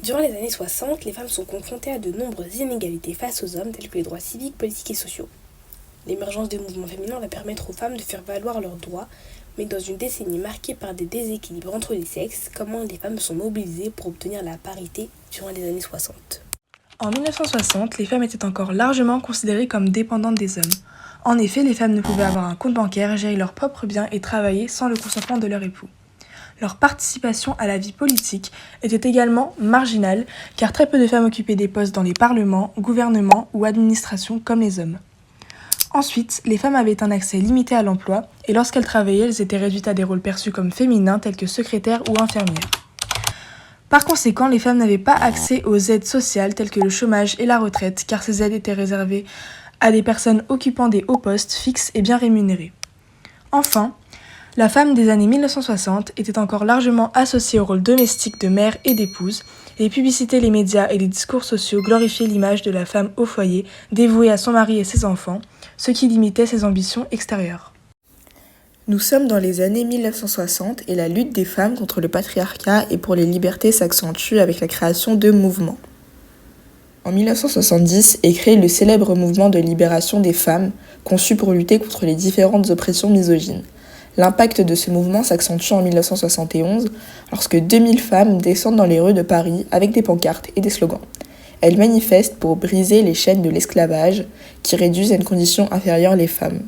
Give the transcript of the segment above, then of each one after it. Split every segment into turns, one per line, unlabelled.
Durant les années 60, les femmes sont confrontées à de nombreuses inégalités face aux hommes, tels que les droits civiques, politiques et sociaux. L'émergence des mouvements féminins va permettre aux femmes de faire valoir leurs droits, mais dans une décennie marquée par des déséquilibres entre les sexes, comment les femmes sont mobilisées pour obtenir la parité durant les années 60.
En 1960, les femmes étaient encore largement considérées comme dépendantes des hommes. En effet, les femmes ne pouvaient avoir un compte bancaire, gérer leurs propres biens et travailler sans le consentement de leur époux. Leur participation à la vie politique était également marginale, car très peu de femmes occupaient des postes dans les parlements, gouvernements ou administrations comme les hommes. Ensuite, les femmes avaient un accès limité à l'emploi, et lorsqu'elles travaillaient, elles étaient réduites à des rôles perçus comme féminins tels que secrétaires ou infirmières. Par conséquent, les femmes n'avaient pas accès aux aides sociales telles que le chômage et la retraite, car ces aides étaient réservées à des personnes occupant des hauts postes fixes et bien rémunérés. Enfin, la femme des années 1960 était encore largement associée au rôle domestique de mère et d'épouse. Les publicités, les médias et les discours sociaux glorifiaient l'image de la femme au foyer, dévouée à son mari et ses enfants, ce qui limitait ses ambitions extérieures.
Nous sommes dans les années 1960 et la lutte des femmes contre le patriarcat et pour les libertés s'accentue avec la création de mouvements. En 1970 est créé le célèbre mouvement de libération des femmes, conçu pour lutter contre les différentes oppressions misogynes. L'impact de ce mouvement s'accentue en 1971, lorsque 2000 femmes descendent dans les rues de Paris avec des pancartes et des slogans. Elles manifestent pour briser les chaînes de l'esclavage qui réduisent à une condition inférieure les femmes.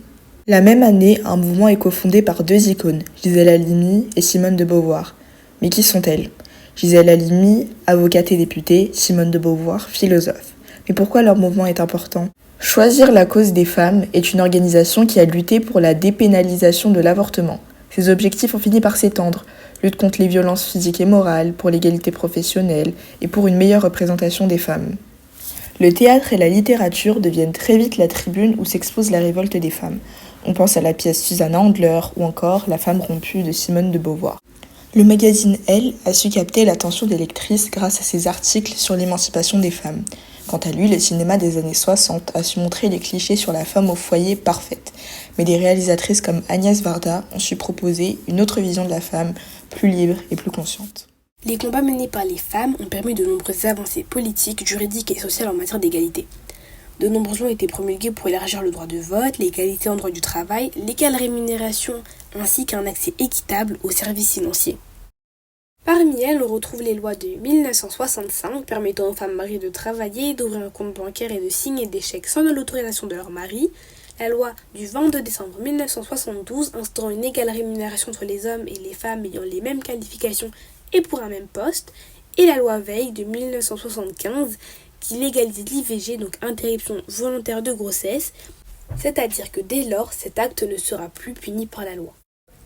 La même année, un mouvement est cofondé par deux icônes, Gisèle Halimi et Simone de Beauvoir. Mais qui sont-elles ? Gisèle Halimi, avocate et députée, Simone de Beauvoir, philosophe. Mais pourquoi leur mouvement est important ? Choisir la cause des femmes est une organisation qui a lutté pour la dépénalisation de l'avortement. Ses objectifs ont fini par s'étendre. Lutte contre les violences physiques et morales, pour l'égalité professionnelle et pour une meilleure représentation des femmes. Le théâtre et la littérature deviennent très vite la tribune où s'expose la révolte des femmes. On pense à la pièce Susanna Andler ou encore La femme rompue de Simone de Beauvoir. Le magazine Elle a su capter l'attention des lectrices grâce à ses articles sur l'émancipation des femmes. Quant à lui, le cinéma des années 60 a su montrer les clichés sur la femme au foyer parfaite. Mais des réalisatrices comme Agnès Varda ont su proposer une autre vision de la femme, plus libre et plus consciente.
Les combats menés par les femmes ont permis de nombreuses avancées politiques, juridiques et sociales en matière d'égalité. De nombreuses lois ont été promulguées pour élargir le droit de vote, l'égalité en droit du travail, l'égale rémunération ainsi qu'un accès équitable aux services financiers. Parmi elles, on retrouve les lois de 1965 permettant aux femmes mariées de travailler, d'ouvrir un compte bancaire et de signer des chèques sans l'autorisation de leur mari, la loi du 22 décembre 1972 instaurant une égale rémunération entre les hommes et les femmes ayant les mêmes qualifications et pour un même poste, et la loi Veil de 1975 qui légalise l'IVG, donc interruption volontaire de grossesse, c'est-à-dire que dès lors, cet acte ne sera plus puni par la loi.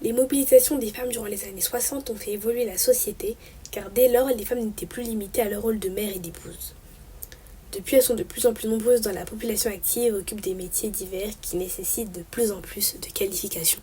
Les mobilisations des femmes durant les années 60 ont fait évoluer la société, car dès lors, les femmes n'étaient plus limitées à leur rôle de mère et d'épouse. Depuis, elles sont de plus en plus nombreuses dans la population active et occupent des métiers divers qui nécessitent de plus en plus de qualifications.